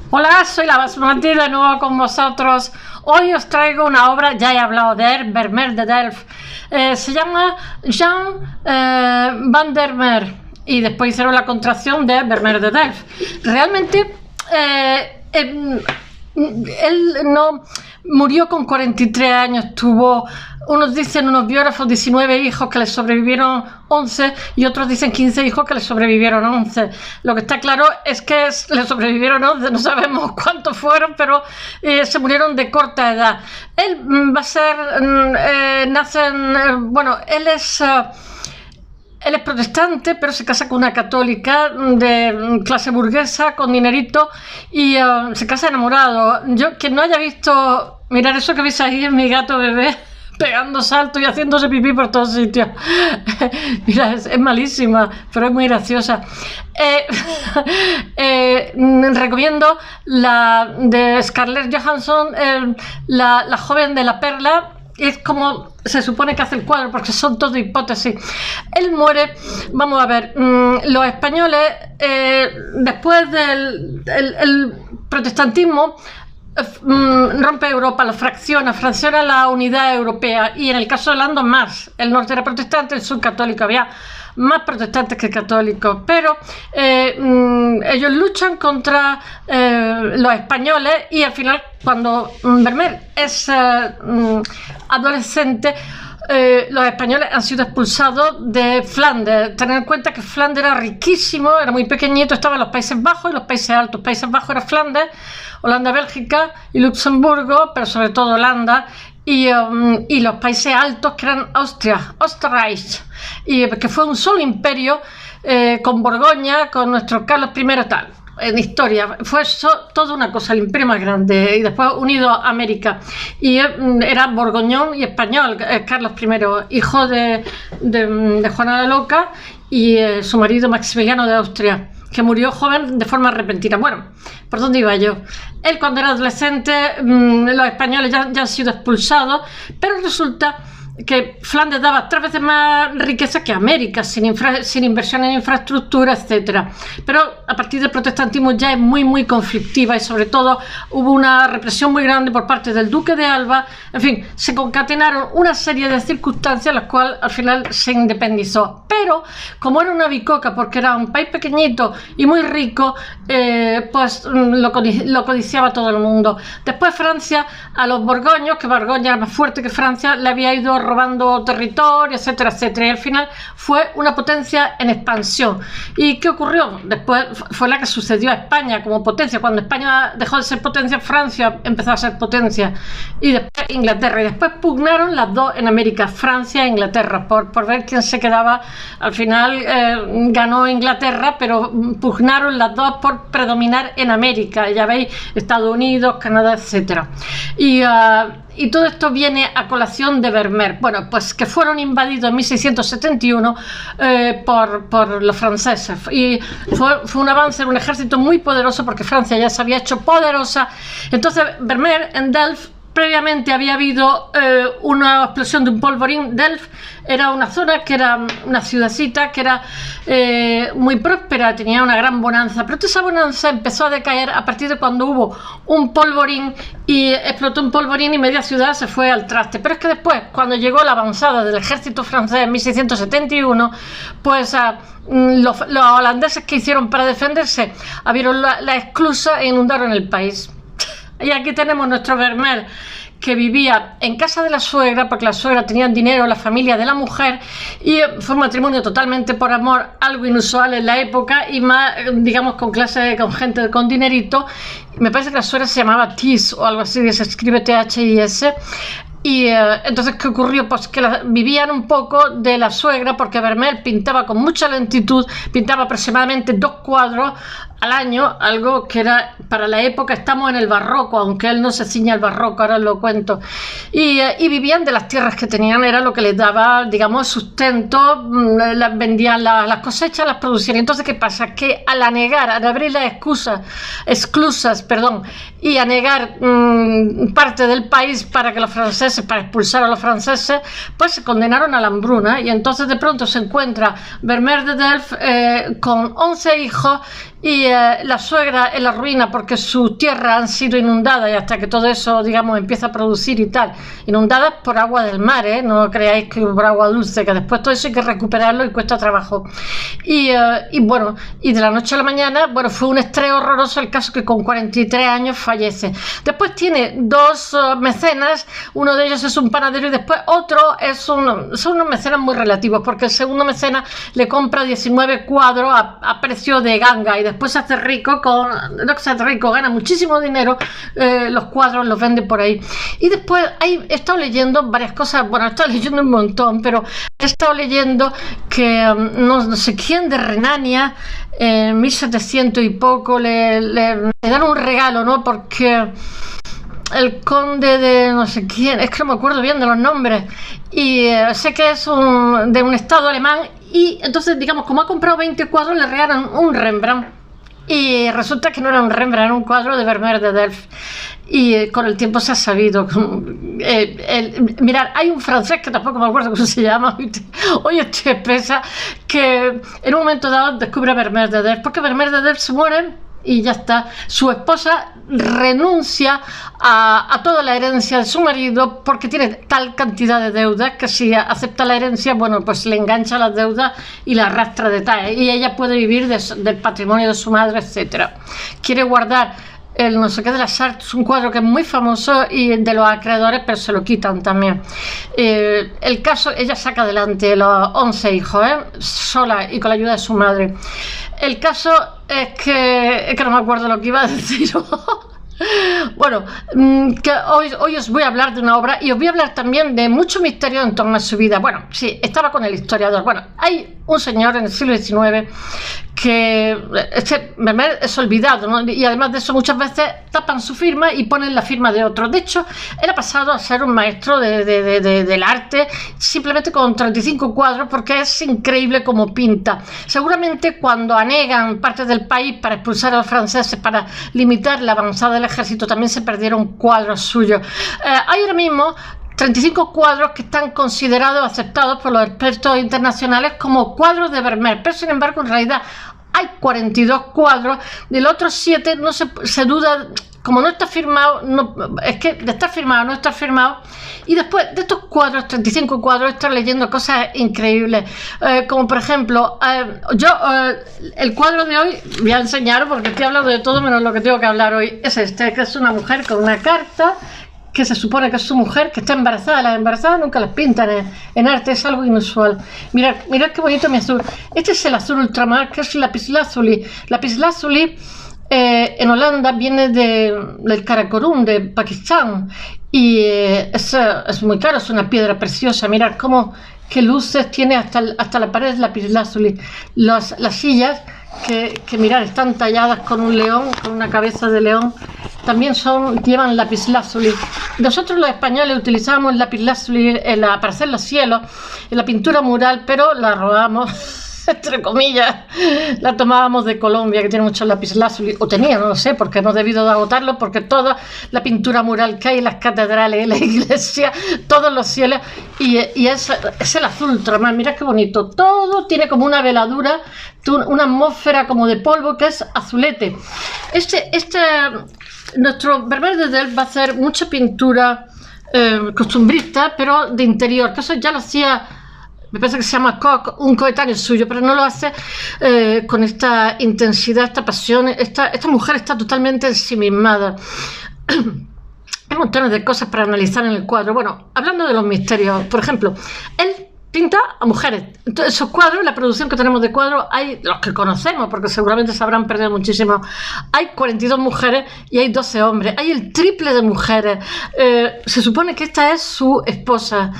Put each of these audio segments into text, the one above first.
Hola, soy la Basmati de nuevo con vosotros. Hoy os traigo una obra, ya he hablado de él, Vermeer de Delft. Se llama Jan van der Meer y después hicieron la contracción de Vermeer de Delft. Realmente él no murió con 43 años, tuvo, unos dicen, unos biógrafos, 19 hijos que le sobrevivieron 11 y otros dicen 15 hijos que le sobrevivieron 11. Lo que está claro es que le sobrevivieron 11, no sabemos cuántos fueron, pero se murieron de corta edad. Él va a ser, nace en, bueno, él es protestante, pero se casa con una católica de clase burguesa, con dinerito, y se casa enamorado. Yo, quien no haya visto, mirad eso que veis ahí, es mi gato bebé pegando saltos y haciéndose pipí por todos sitios. Mira, es malísima, pero es muy graciosa. Recomiendo la de Scarlett Johansson, la joven de la perla. Es como se supone que hace el cuadro, porque son todo hipótesis. Él muere, vamos a ver, los españoles, después del protestantismo, rompe Europa, lo fracciona la unidad europea, y en el caso de Holanda más. El norte era protestante, el sur católico, había más protestantes que católicos, pero ellos luchan contra los españoles, y al final, cuando Vermeer es adolescente, los españoles han sido expulsados de Flandes. Tened en cuenta que Flandes era riquísimo, era muy pequeñito, estaba en los Países Bajos y los Países Altos. Países Bajos era Flandes, Holanda, Bélgica y Luxemburgo, pero sobre todo Holanda, y los Países Altos, que eran Austria, Österreich, y que fue un solo imperio, con Borgoña, con nuestro Carlos I tal. En historia fue toda una cosa, el imperio más grande, y después unido a América, y era borgoñón y español. Carlos I, hijo de Juana la Loca, y su marido Maximiliano de Austria, que murió joven de forma repentina. Bueno, ¿por dónde iba yo? Él, cuando era adolescente, los españoles ya han sido expulsados, pero resulta que Flandes daba 3 veces más riqueza que América, sin inversión en infraestructura, etc. Pero a partir del protestantismo ya es muy conflictiva, y sobre todo hubo una represión muy grande por parte del duque de Alba. En fin, se concatenaron una serie de circunstancias, las cuales al final se independizó. Pero como era una bicoca, porque era un país pequeñito y muy rico, pues lo codiciaba todo el mundo. Después Francia, a los borgoños, que Borgoña era más fuerte que Francia, le había ido robando territorio, etcétera, etcétera, y al final fue una potencia en expansión. ¿Y qué ocurrió? Después fue la que sucedió a España como potencia. Cuando España dejó de ser potencia, Francia empezó a ser potencia, y después Inglaterra, y después pugnaron las dos en América, Francia e Inglaterra, por ver quién se quedaba. Al final ganó Inglaterra, pero pugnaron las dos por predominar en América. Ya veis, Estados Unidos, Canadá, etcétera. Y todo esto viene a colación de Vermeer. Bueno, pues que fueron invadidos en 1671 por los franceses, y fue un avance en un ejército muy poderoso, porque Francia ya se había hecho poderosa. Entonces Vermeer, en Delft, previamente había habido una explosión de un polvorín. Delft era una zona que era una ciudadcita que era muy próspera, tenía una gran bonanza, pero toda esa bonanza empezó a decaer a partir de cuando hubo un polvorín, y explotó un polvorín y media ciudad se fue al traste. Pero es que después, cuando llegó la avanzada del ejército francés en 1671, pues los holandeses, que hicieron para defenderse, abrieron la esclusa e inundaron el país. Y aquí tenemos nuestro Vermeer, que vivía en casa de la suegra, porque la suegra tenía dinero, la familia de la mujer, y fue un matrimonio totalmente por amor, algo inusual en la época, y más, digamos, con gente con dinerito. Me parece que la suegra se llamaba Tis o algo así, se escribe This. Y entonces, ¿qué ocurrió? Pues que vivían un poco de la suegra, porque Vermeer pintaba con mucha lentitud, pintaba aproximadamente 2 cuadros al año, algo que era para la época. Estamos en el barroco, aunque él no se ciña al barroco, ahora os lo cuento. Y vivían de las tierras que tenían, era lo que les daba, digamos, sustento. Vendían las cosechas, las producían. Entonces, ¿qué pasa? Que al abrir las esclusas, y a negar parte del país para expulsar a los franceses, pues se condenaron a la hambruna. Y entonces de pronto se encuentra Vermeer de Delft con 11 hijos, y la suegra en la ruina porque sus tierras han sido inundadas y hasta que todo eso, digamos, empieza a producir y tal, inundadas por agua del mar, no creáis que por agua dulce, que después todo eso hay que recuperarlo y cuesta trabajo. Y bueno, y de la noche a la mañana, bueno, fue un estrés horroroso el caso que con 43 años fallece. Después tiene dos mecenas, uno de ellos es un panadero y después otro son unos mecenas muy relativos, porque el segundo mecenas le compra 19 cuadros a precio de ganga y después se hace rico no que se hace rico, gana muchísimo dinero, los cuadros los vende por ahí. Y después he estado leyendo varias cosas, bueno, he estado leyendo un montón, pero he estado leyendo que no sé quién de Renania en 1700 y poco le dan un regalo, ¿no? Porque el conde de no sé quién, es que no me acuerdo bien de los nombres, y sé que es de un estado alemán, y entonces, digamos, como ha comprado 20 cuadros, le regalan un Rembrandt, y resulta que no era un Rembrandt, era un cuadro de Vermeer de Delft. Y con el tiempo se ha sabido. Mirad, hay un francés que tampoco me acuerdo cómo se llama, hoy estoy espesa, que en un momento dado descubre a Vermeer de Delft, porque Vermeer de Delft se muere y ya está. Su esposa renuncia a toda la herencia de su marido porque tiene tal cantidad de deudas que si acepta la herencia, bueno, pues le engancha las deudas y la arrastra de tal, y ella puede vivir del patrimonio de su madre, etcétera. Quiere guardar el no sé qué de las Arts, un cuadro que es muy famoso y de los acreedores, pero se lo quitan también. El caso, ella saca adelante los 11 hijos, sola y con la ayuda de su madre. El caso es que no me acuerdo lo que iba a decir. Bueno, que hoy os voy a hablar de una obra y os voy a hablar también de mucho misterio en torno a su vida. Bueno, sí, estaba con el historiador. Bueno, hay un señor en el siglo XIX que Vermeer es olvidado, ¿no? Y además de eso muchas veces tapan su firma y ponen la firma de otro. De hecho, él ha pasado a ser un maestro del arte simplemente con 35 cuadros, porque es increíble como pinta. Seguramente cuando anegan partes del país para expulsar a los franceses, para limitar la avanzada del ejército, también se perdieron cuadros suyos. Hay ahora mismo 35 cuadros que están considerados, aceptados por los expertos internacionales como cuadros de Vermeer, pero sin embargo en realidad hay 42 cuadros, de los otros 7 no se duda, como no está firmado, es que de estar firmado no está firmado. Y después de estos cuadros, 35 cuadros, estoy leyendo cosas increíbles, como por ejemplo, el cuadro de hoy, voy a enseñaros porque estoy hablando de todo menos lo que tengo que hablar hoy, es este, que es una mujer con una carta, que se supone que es su mujer, que está embarazada. Las embarazadas nunca las pintan en arte, es algo inusual. Mirad qué bonito mi azul. Este es el azul ultramar, que es lapislázuli. Lapislázuli en Holanda viene del Karakorum, de Pakistán, y es muy caro, es una piedra preciosa. Mirad qué luces tiene hasta la pared de lapislázuli. Las sillas, que mirad, están talladas con un león, con una cabeza de león, también llevan lapislázuli. Nosotros los españoles utilizamos lapislázuli para hacer los cielos, en la pintura mural, pero la robamos, entre comillas, la tomábamos de Colombia, que tiene muchos lapislázuli, o tenía, no lo sé, porque hemos debido de agotarlo, porque toda la pintura mural que hay en las catedrales, en la iglesia, todos los cielos, y es el azul ultramar. Mirad qué bonito, todo tiene como una veladura, una atmósfera como de polvo, que es azulete. Nuestro Vermeer de Delft va a hacer mucha pintura costumbrista, pero de interior, que eso ya lo hacía, me parece que se llama Koch, un coetáneo suyo, pero no lo hace con esta intensidad, esta pasión. Esta mujer está totalmente ensimismada. Hay montones de cosas para analizar en el cuadro. Bueno, hablando de los misterios, por ejemplo, él pinta a mujeres. Entonces, esos cuadros, la producción que tenemos de cuadros, hay los que conocemos, porque seguramente se habrán perdido muchísimo. Hay 42 mujeres y hay 12 hombres. Hay el triple de mujeres. Se supone que esta es su esposa,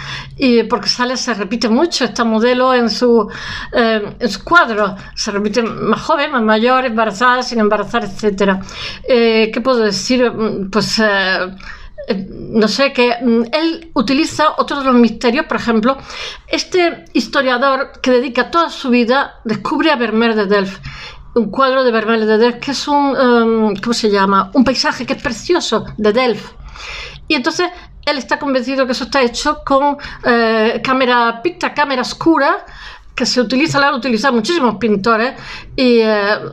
porque se repite mucho esta modelo en sus cuadros. Se repiten más jóvenes, más mayores, embarazadas, sin embarazar, etc. ¿Qué puedo decir? Pues no sé, que él utiliza otro de los misterios. Por ejemplo, este historiador que dedica toda su vida descubre a Vermeer de Delft, un cuadro de Vermeer de Delft que es ¿cómo se llama? Un paisaje que es precioso de Delft, y entonces él está convencido que eso está hecho con cámara oscura, que se utiliza, la han utilizado muchísimos pintores y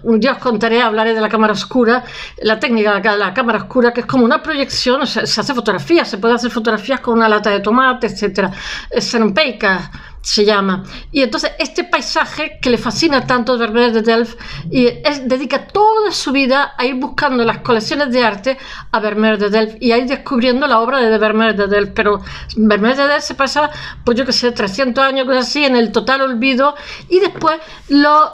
un día os contaré, hablaré de la cámara oscura, la técnica de la cámara oscura, que es como una proyección, o sea, se hace fotografías, se puede hacer fotografías con una lata de tomate, etcétera, xenopeica se llama. Y entonces este paisaje que le fascina tanto a Vermeer de Delft, y dedica toda su vida a ir buscando las colecciones de arte a Vermeer de Delft y a ir descubriendo la obra de Vermeer de Delft. Pero Vermeer de Delft se pasa, pues yo que sé, 300 años, cosas así, en el total olvido. Y después los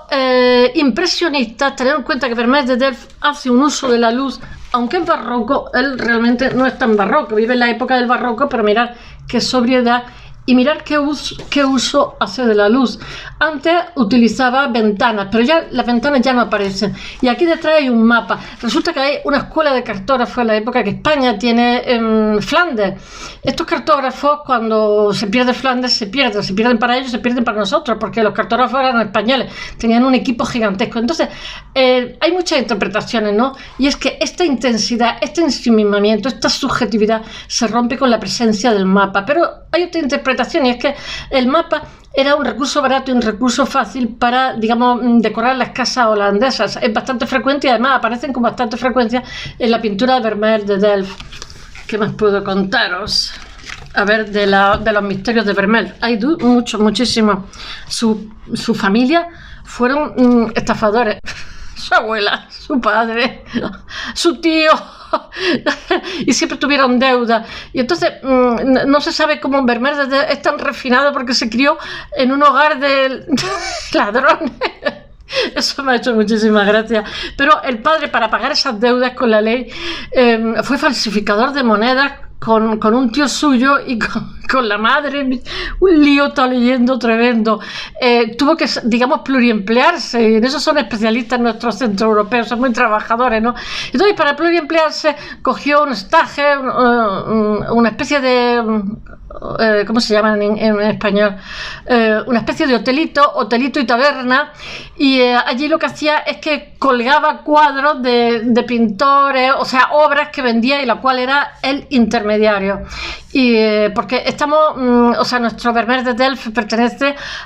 impresionistas, tener en cuenta que Vermeer de Delft hace un uso de la luz, aunque es barroco, él realmente no es tan barroco, vive en la época del barroco, pero mirad qué sobriedad. Y mirar qué uso hace de la luz. Antes utilizaba ventanas, pero ya las ventanas ya no aparecen. Y aquí detrás hay un mapa. Resulta que hay una escuela de cartógrafos en la época que España tiene en Flandes. Estos cartógrafos, cuando se pierde Flandes, se pierden para ellos, se pierden para nosotros, porque los cartógrafos eran españoles, tenían un equipo gigantesco. Entonces, hay muchas interpretaciones, ¿no? Y es que esta intensidad, este ensimismamiento, esta subjetividad se rompe con la presencia del mapa. Pero hay otra interpretación, y es que el mapa era un recurso barato y un recurso fácil para, digamos, decorar las casas holandesas. Es bastante frecuente y además aparecen con bastante frecuencia en la pintura de Vermeer de Delft. ¿Qué más puedo contaros? A ver, de los misterios de Vermeer. Hay muchísimos. Su familia fueron estafadores. Su abuela, su padre, su tío, y siempre tuvieron deuda. Y entonces no se sabe cómo Vermeer es tan refinado, porque se crió en un hogar de ladrones. Eso me ha hecho muchísimas gracias. Pero el padre, para pagar esas deudas con la ley, fue falsificador de monedas con un tío suyo y con la madre. Un lío, está leyendo tremendo. Tuvo que, digamos, pluriemplearse, y en eso son especialistas nuestros centroeuropeos, son muy trabajadores, ¿no? Entonces, para pluriemplearse, cogió un stage, una especie de... ¿cómo se llama en español? Una especie de hotelito y taberna, y allí lo que hacía es que colgaba cuadros de pintores, o sea, obras que vendía, y la cual era el intermediario. Y porque o sea, nuestro Vermeer de Delft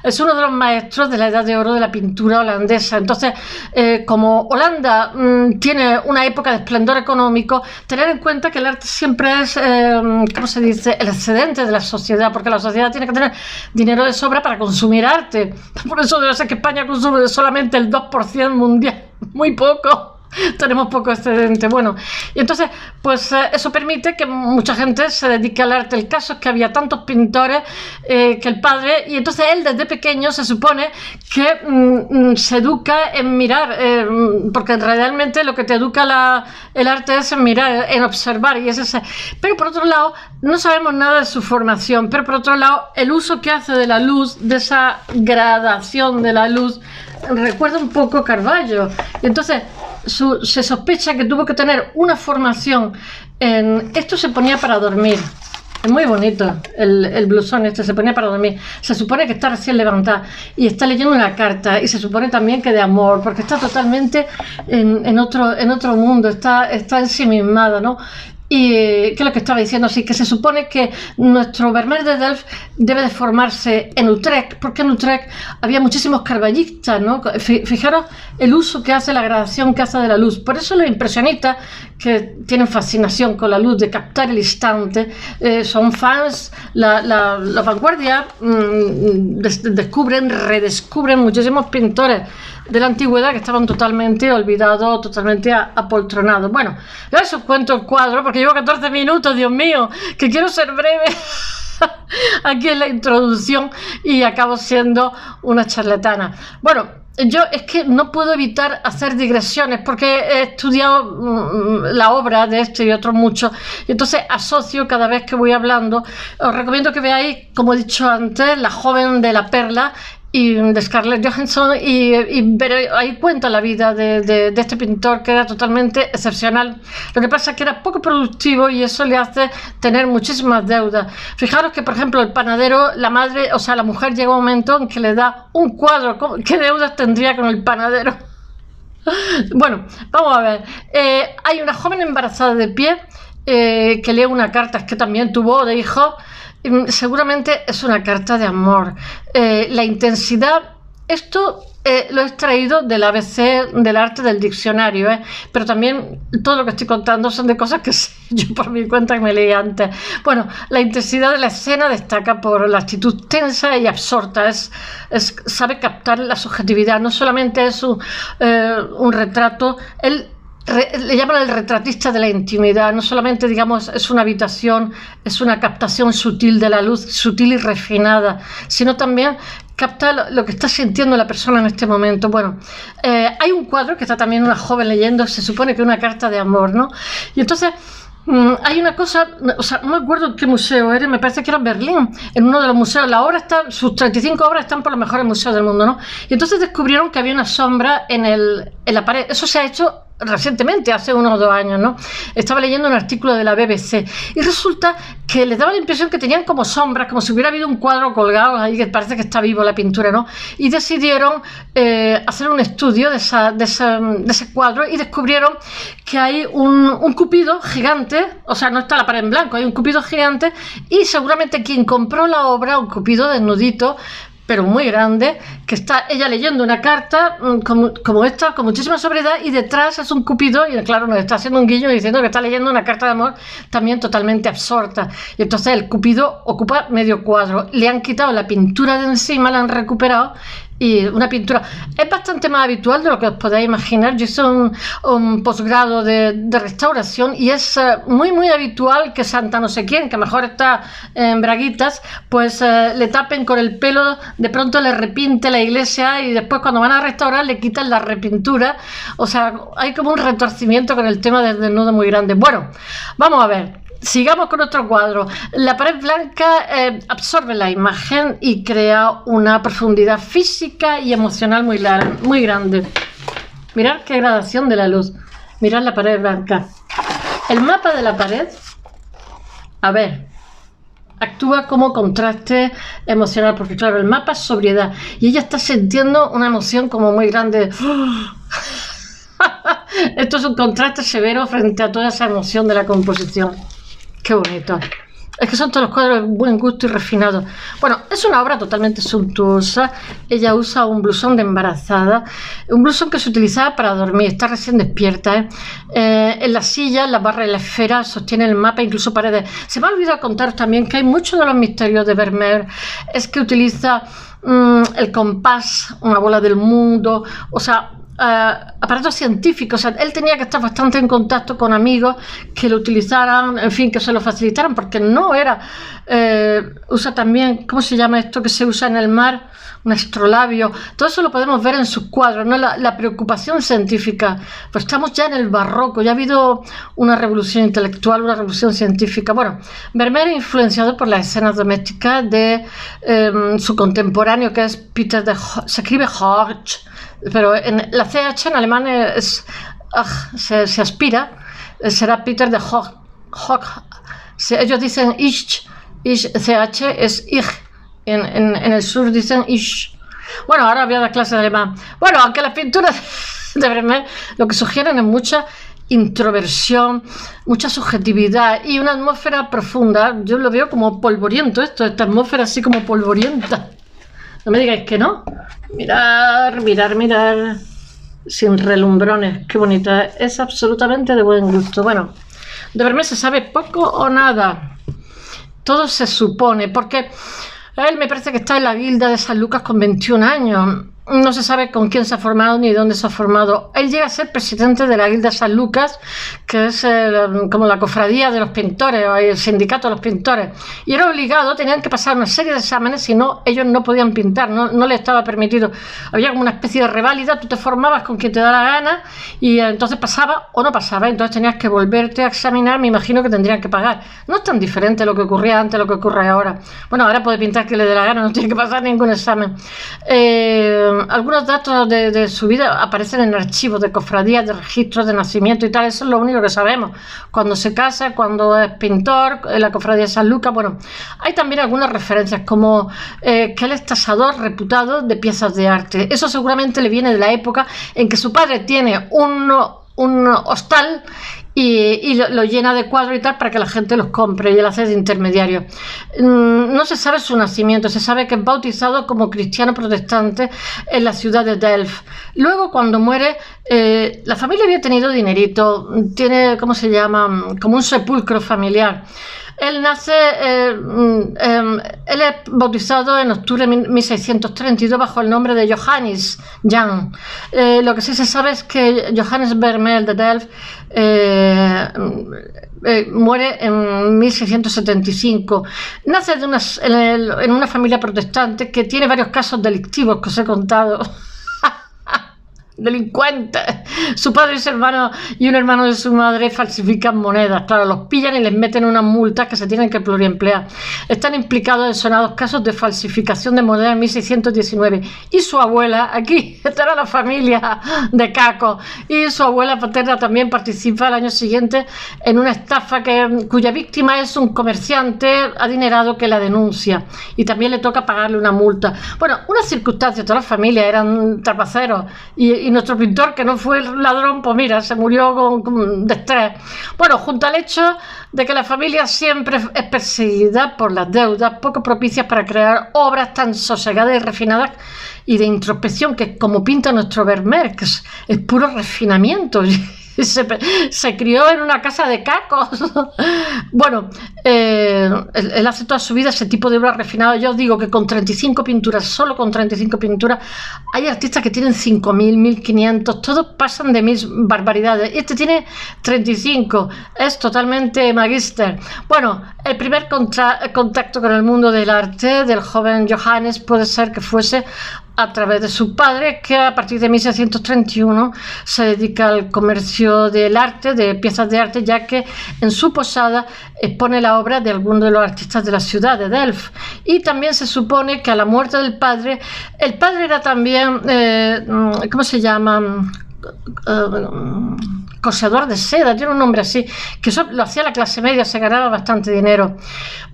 es uno de los maestros de la edad de oro de la pintura holandesa. Entonces, como Holanda tiene una época de esplendor económico, tener en cuenta que el arte siempre es, ¿cómo se dice?, el excedente de la sociedad, porque la sociedad tiene que tener dinero de sobra para consumir arte. Por eso debe ser que España consume solamente el 2% mundial, muy poco. Tenemos poco excedente. Bueno, y entonces, pues eso permite que mucha gente se dedique al arte. El caso es que había tantos pintores que el padre, y entonces él desde pequeño se supone que se educa en mirar, porque realmente lo que te educa el arte es en mirar, en observar, y es ese. Pero por otro lado, no sabemos nada de su formación, pero por otro lado, el uso que hace de la luz, de esa gradación de la luz, recuerda un poco a Caravaggio. Y entonces se sospecha que tuvo que tener una formación en... Esto se ponía para dormir. Es muy bonito el blusón este, se ponía para dormir. Se supone que está recién levantada y está leyendo una carta, y se supone también que de amor, porque está totalmente en otro mundo, está ensimismada, ¿no? Y ¿qué es lo que estaba diciendo? Sí, que se supone que nuestro Vermeer de Delft debe de formarse en Utrecht, porque en Utrecht había muchísimos carballistas, ¿no? Fijaros el uso que hace, la gradación que hace de la luz. Por eso los impresionistas, que tienen fascinación con la luz, de captar el instante, son fans. La vanguardia redescubren muchísimos pintores de la antigüedad que estaban totalmente olvidados, totalmente apoltronados. Bueno, ya os cuento el cuadro, porque llevo 14 minutos, Dios mío, que quiero ser breve aquí en la introducción y acabo siendo una charlatana. Bueno, yo es que no puedo evitar hacer digresiones, porque he estudiado la obra de este y otros muchos, y entonces asocio cada vez que voy hablando. Os recomiendo que veáis, como he dicho antes, La joven de la perla, y de Scarlett Johansson, y ver, ahí cuenta la vida de este pintor, que era totalmente excepcional. Lo que pasa es que era poco productivo, y eso le hace tener muchísimas deudas. Fijaros que, por ejemplo, el panadero, la madre, o sea, la mujer, llega un momento en que le da un cuadro. ¿Qué deudas tendría con el panadero? Bueno, vamos a ver. Hay una joven embarazada de pie, que lee una carta, es que también tuvo de hijo, seguramente es una carta de amor. La intensidad, esto lo he extraído del ABC del arte del diccionario, pero también todo lo que estoy contando son de cosas que sé yo por mi cuenta que me leí antes. Bueno, la intensidad de la escena destaca por la actitud tensa y absorta, sabe captar la subjetividad, no solamente es un retrato, le llaman el retratista de la intimidad, no solamente, digamos, es una habitación, es una captación sutil de la luz, sutil y refinada, sino también capta lo que está sintiendo la persona en este momento. Bueno, hay un cuadro que está también una joven leyendo, se supone que una carta de amor, ¿no? Y entonces hay una cosa, o sea, no me acuerdo en qué museo era, me parece que era en Berlín, en uno de los museos. La obra está, sus 35 obras están por los mejores museos del mundo, ¿no? Y entonces descubrieron que había una sombra en la pared. Eso se ha hecho recientemente, hace 1 o 2 años, ¿no? Estaba leyendo un artículo de la BBC y resulta que les daba la impresión que tenían como sombras, como si hubiera habido un cuadro colgado ahí que parece que está vivo la pintura, ¿no? Y decidieron hacer un estudio de ese cuadro y descubrieron que hay un cupido gigante, o sea, no está la pared en blanco, hay un cupido gigante y seguramente quien compró la obra, un cupido desnudito, pero muy grande, que está ella leyendo una carta como esta, con muchísima sobriedad, y detrás es un cupido, y claro, nos está haciendo un guiño diciendo que está leyendo una carta de amor también totalmente absorta. Y entonces el cupido ocupa medio cuadro. Le han quitado la pintura de encima, la han recuperado, y una pintura es bastante más habitual de lo que os podéis imaginar. Yo hice un posgrado de restauración y es muy habitual que Santa no sé quién, que mejor está en braguitas, pues le tapen con el pelo, de pronto le repinte la iglesia y después cuando van a restaurar le quitan la repintura. O sea, hay como un retorcimiento con el tema del desnudo muy grande. Bueno, vamos a ver. Sigamos con otro cuadro. La pared blanca absorbe la imagen y crea una profundidad física y emocional muy grande. Mirad qué gradación de la luz. Mirad la pared blanca. El mapa de la pared, a ver, actúa como contraste emocional, porque claro, el mapa es sobriedad y ella está sintiendo una emoción como muy grande. Esto es un contraste severo frente a toda esa emoción de la composición. Qué bonito. Es que son todos los cuadros de buen gusto y refinados. Bueno, es una obra totalmente suntuosa. Ella usa un blusón de embarazada, un blusón que se utilizaba para dormir, está recién despierta. En la silla, en la barra y la esfera sostiene el mapa, incluso paredes. Se me ha olvidado contar también que hay muchos de los misterios de Vermeer. Es que utiliza el compás, una bola del mundo, o sea, aparatos científicos. O sea, él tenía que estar bastante en contacto con amigos que lo utilizaran, en fin, que se lo facilitaran, porque no era usa también, ¿cómo se llama esto que se usa en el mar? Un astrolabio. Todo eso lo podemos ver en sus cuadros, ¿no? La preocupación científica. Pues estamos ya en el barroco, ya ha habido una revolución intelectual, una revolución científica. Bueno, Vermeer es influenciado por las escenas domésticas de su contemporáneo, que es Peter de Hoch. Se escribe Hoch, pero en la CH en alemán se aspira, será Peter de Hoch. Ellos dicen ich, CH es ich. En el sur dicen ich. Bueno, ahora voy a dar clase de alemán. Bueno, aunque las pinturas de Vermeer lo que sugieren es mucha introversión, mucha subjetividad y una atmósfera profunda. Yo lo veo como polvoriento esta atmósfera así como polvorienta. No me digáis que no. Mirar, sin relumbrones. Qué bonita. Es absolutamente de buen gusto. Bueno, de Vermeer se sabe poco o nada. Todo se supone, porque él me parece que está en la Guilda de San Lucas con 21 años. No se sabe con quién se ha formado ni dónde se ha formado. Él llega a ser presidente de la Guilda de San Lucas, que es como la cofradía de los pintores, o el sindicato de los pintores. Y era obligado, tenían que pasar una serie de exámenes, si no, ellos no podían pintar, no les estaba permitido. Había como una especie de reválida, tú te formabas con quien te da la gana, y entonces pasaba o no pasaba, entonces tenías que volverte a examinar, me imagino que tendrían que pagar. No es tan diferente lo que ocurría antes, lo que ocurre ahora. Bueno, ahora puede pintar que le dé la gana, no tiene que pasar ningún examen. Algunos datos de su vida aparecen en archivos de cofradías, de registros de nacimiento y tal. Eso es lo único que sabemos. Cuando se casa, cuando es pintor, en la cofradía de San Lucas. Bueno, hay también algunas referencias como que él es tasador reputado de piezas de arte. Eso seguramente le viene de la época en que su padre tiene un hostal y lo llena de cuadros y tal para que la gente los compre, y él hace de intermediario. No se sabe su nacimiento, se sabe que es bautizado como cristiano protestante en la ciudad de Delft. Luego, cuando muere, la familia había tenido dinerito, tiene, ¿cómo se llama?, como un sepulcro familiar. Él nace, él es bautizado en octubre de 1632 bajo el nombre de Johannes Jan. Lo que sí se sabe es que Johannes Vermeer de Delft muere en 1675. Nace en una familia protestante que tiene varios casos delictivos que os he contado. Delincuentes. Su padre y su hermano y un hermano de su madre falsifican monedas. Claro, los pillan y les meten unas multas que se tienen que pluriemplear. Están implicados en sonados casos de falsificación de monedas en 1619. Y su abuela, aquí, esta era la familia de Caco, y su abuela paterna también participa al año siguiente en una estafa cuya víctima es un comerciante adinerado que la denuncia. Y también le toca pagarle una multa. Bueno, unas circunstancias, toda la familia eran trapaceros. Y nuestro pintor, que no fue el ladrón, pues mira, se murió de estrés. Bueno, junto al hecho de que la familia siempre es perseguida por las deudas, poco propicias para crear obras tan sosegadas y refinadas y de introspección, que como pinta nuestro Vermeer, que es puro refinamiento. Se crió en una casa de cacos. Bueno, él hace toda su vida ese tipo de obras refinadas. Yo os digo que con 35 pinturas, solo con 35 pinturas, hay artistas que tienen 5.000, 1.500, todos pasan de mis barbaridades. Este tiene 35, es totalmente magíster. Bueno, el primer contacto con el mundo del arte del joven Johannes puede ser que fuese a través de su padre, que a partir de 1631 se dedica al comercio del arte, de piezas de arte, ya que en su posada expone la obra de algunos de los artistas de la ciudad de Delft. Y también se supone que a la muerte del padre, el padre era también, ¿cómo se llama?, cosedor de seda, tiene un nombre así, que eso lo hacía la clase media, se ganaba bastante dinero.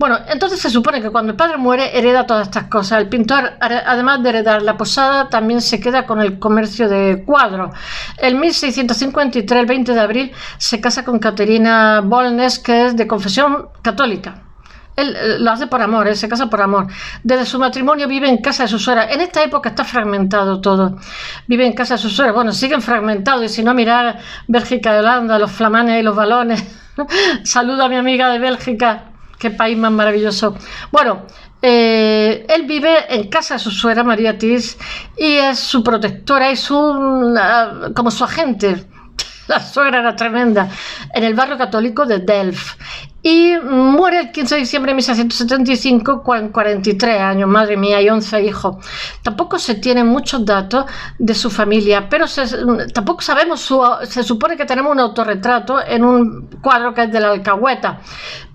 Bueno, entonces se supone que cuando el padre muere hereda todas estas cosas. El pintor, además de heredar la posada, también se queda con el comercio de cuadros. En 1653, el 20 de abril, se casa con Caterina Bolnes, que es de confesión católica. Él lo hace por amor, él se casa por amor. Desde su matrimonio vive en casa de su suegra. En esta época está fragmentado todo. Vive en casa de su suegra. Bueno, siguen fragmentados. Y si no, mirar Bélgica y Holanda, los flamanes y los balones. Saludo a mi amiga de Bélgica. Qué país más maravilloso. Bueno, él vive en casa de su suegra, María Tis, y es su protectora y como su agente. La suegra era tremenda, en el barrio católico de Delft. Y muere el 15 de diciembre de 1675 con 43 años, madre mía, y 11 hijos. Tampoco se tienen muchos datos de su familia, pero tampoco sabemos, se supone que tenemos un autorretrato en un cuadro que es de la Alcahueta.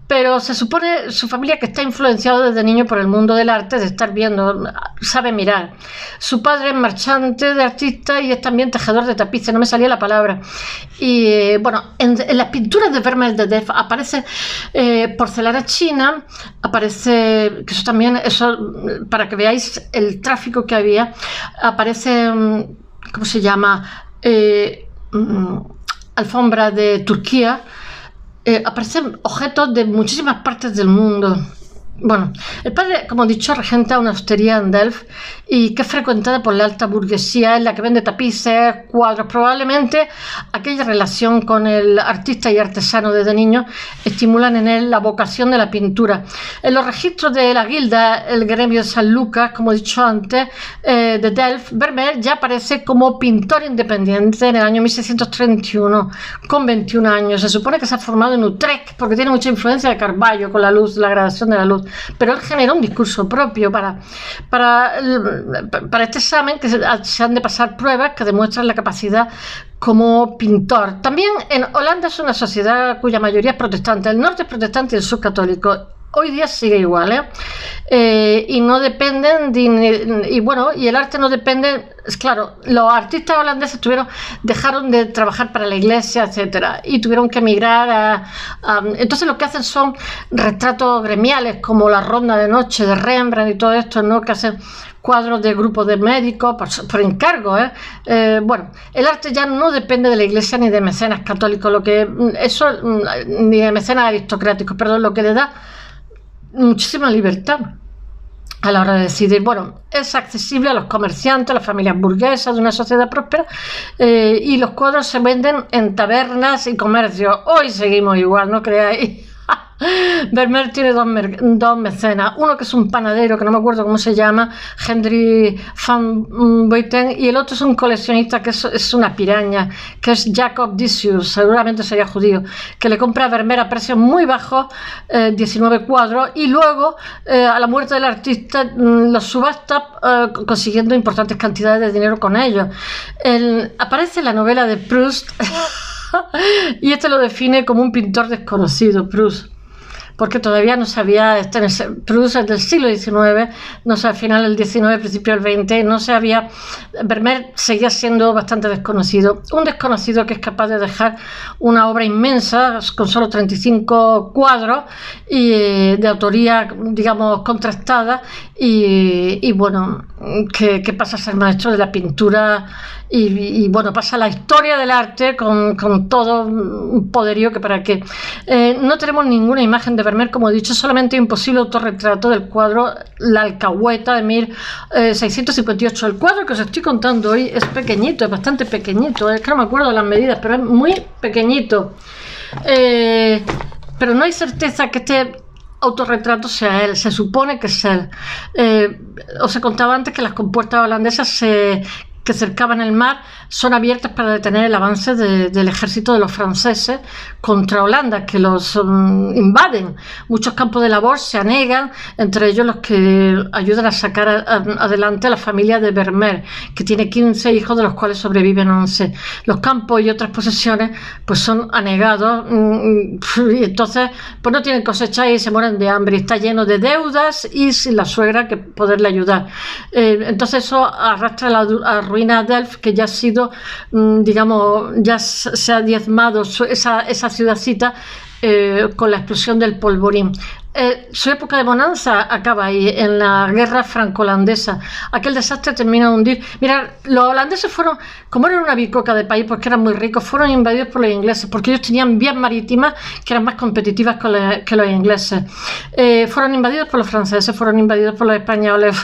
Pero se supone su familia que está influenciado desde niño por el mundo del arte, de estar viendo, sabe mirar. Su padre es marchante de artistas y es también tejedor de tapices, no me salía la palabra. Y bueno, en las pinturas de Vermeer de Delft aparece porcelana china, aparece, que eso también, para que veáis el tráfico que había, aparece, ¿cómo se llama?, alfombra de Turquía. Aparecen objetos de muchísimas partes del mundo. Bueno, el padre, como he dicho, regenta una hostería en Delft y que es frecuentada por la alta burguesía, en la que vende tapices, cuadros. Probablemente aquella relación con el artista y artesano desde niño estimulan en él la vocación de la pintura. En los registros de la Guilda, el gremio de San Lucas, como he dicho antes, de Delft, Vermeer ya aparece como pintor independiente en el año 1631, con 21 años. Se supone que se ha formado en Utrecht porque tiene mucha influencia de Carballo con la luz, la gradación de la luz. Pero él genera un discurso propio para este examen, que se han de pasar pruebas que demuestran la capacidad como pintor. También en Holanda es una sociedad cuya mayoría es protestante. El norte es protestante y el sur católico. Hoy día sigue igual, y no dependen y el arte no depende. Es claro, los artistas holandeses dejaron de trabajar para la iglesia, etcétera, y tuvieron que emigrar entonces lo que hacen son retratos gremiales como la Ronda de Noche de Rembrandt y todo esto, ¿no?, que hacen cuadros de grupos de médicos por encargo. Bueno, el arte ya no depende de la Iglesia ni de mecenas católicos, ni de mecenas aristocráticos, perdón, lo que le da muchísima libertad a la hora de decidir. Bueno, es accesible a los comerciantes, a las familias burguesas de una sociedad próspera, y los cuadros se venden en tabernas y comercios. Hoy seguimos igual, no creáis. Vermeer tiene dos mecenas, uno que es un panadero que no me acuerdo cómo se llama, Hendrik van Buiten, y el otro es un coleccionista que es una piraña, que es Jacob Dicius, seguramente sería judío, que le compra a Vermeer a precios muy bajos 19 cuadros, y luego a la muerte del artista los subasta, consiguiendo importantes cantidades de dinero con ellos. Aparece en la novela de Proust y este lo define como un pintor desconocido, Proust, porque todavía no sabía, Proust es del siglo XIX, no sé, al final del XIX, principio del XX, no se había, Vermeer seguía siendo bastante desconocido, un desconocido que es capaz de dejar una obra inmensa con solo 35 cuadros y de autoría, digamos, contrastada, y bueno, que pasa a ser maestro de la pintura y bueno, pasa a la historia del arte con todo un poderío que para qué. No tenemos ninguna imagen de Vermeer, como he dicho, solamente un posible autorretrato del cuadro La Alcahueta de 1658. El cuadro que os estoy contando hoy es pequeñito, es bastante pequeñito, es que no me acuerdo de las medidas, pero es muy pequeñito. Pero no hay certeza que este autorretrato sea él, se supone que es él. Os he contado antes que las compuertas holandesas que cercaban el mar son abiertas para detener el avance del ejército de los franceses contra Holanda, que los invaden. Muchos campos de labor se anegan, entre ellos los que ayudan a sacar adelante a la familia de Vermeer, que tiene 15 hijos, de los cuales sobreviven 11. Los campos y otras posesiones pues son anegados, y entonces pues no tienen cosecha y se mueren de hambre. Está lleno de deudas y sin la suegra que poderle ayudar. Entonces eso arrastra la ruina de Delft, que ya ha sido, digamos, ya se ha diezmado esa ciudadcita con la explosión del polvorín. Su época de bonanza acaba ahí, en la guerra franco-holandesa. Aquel desastre termina de hundir. Mira, los holandeses fueron, como eran una bicoca de país, porque eran muy ricos, fueron invadidos por los ingleses, porque ellos tenían vías marítimas que eran más competitivas que los ingleses. Fueron invadidos por los franceses, fueron invadidos por los españoles,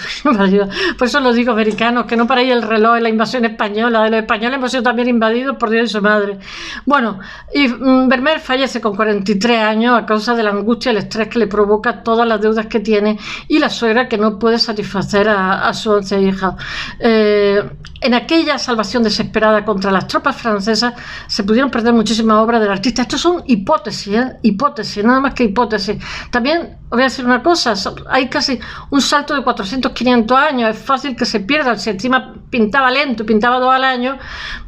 por eso lo digo, americanos, que no paréis el reloj en la invasión española. Los españoles hemos sido también invadidos por Dios y su madre. Bueno, y Vermeer fallece con 43 años a causa de la angustia y el estrés que le provoca todas las deudas que tiene y la suegra que no puede satisfacer a sus 11 hijas. En aquella salvación desesperada contra las tropas francesas se pudieron perder muchísimas obras del artista. Estos son hipótesis, hipótesis, nada más que hipótesis. También os voy a decir una cosa, hay casi un salto de 400-500 años, es fácil que se pierdan. Si encima pintaba lento, pintaba 2 al año,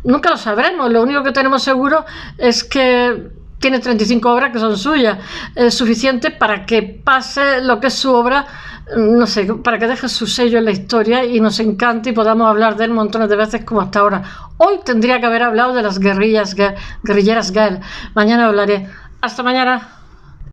nunca lo sabremos. Lo único que tenemos seguro es que tiene 35 obras que son suyas, suficiente para que pase lo que es su obra, no sé, para que deje su sello en la historia y nos encante y podamos hablar de él montones de veces como hasta ahora. Hoy tendría que haber hablado de las guerrilleras girl. Mañana hablaré. Hasta mañana.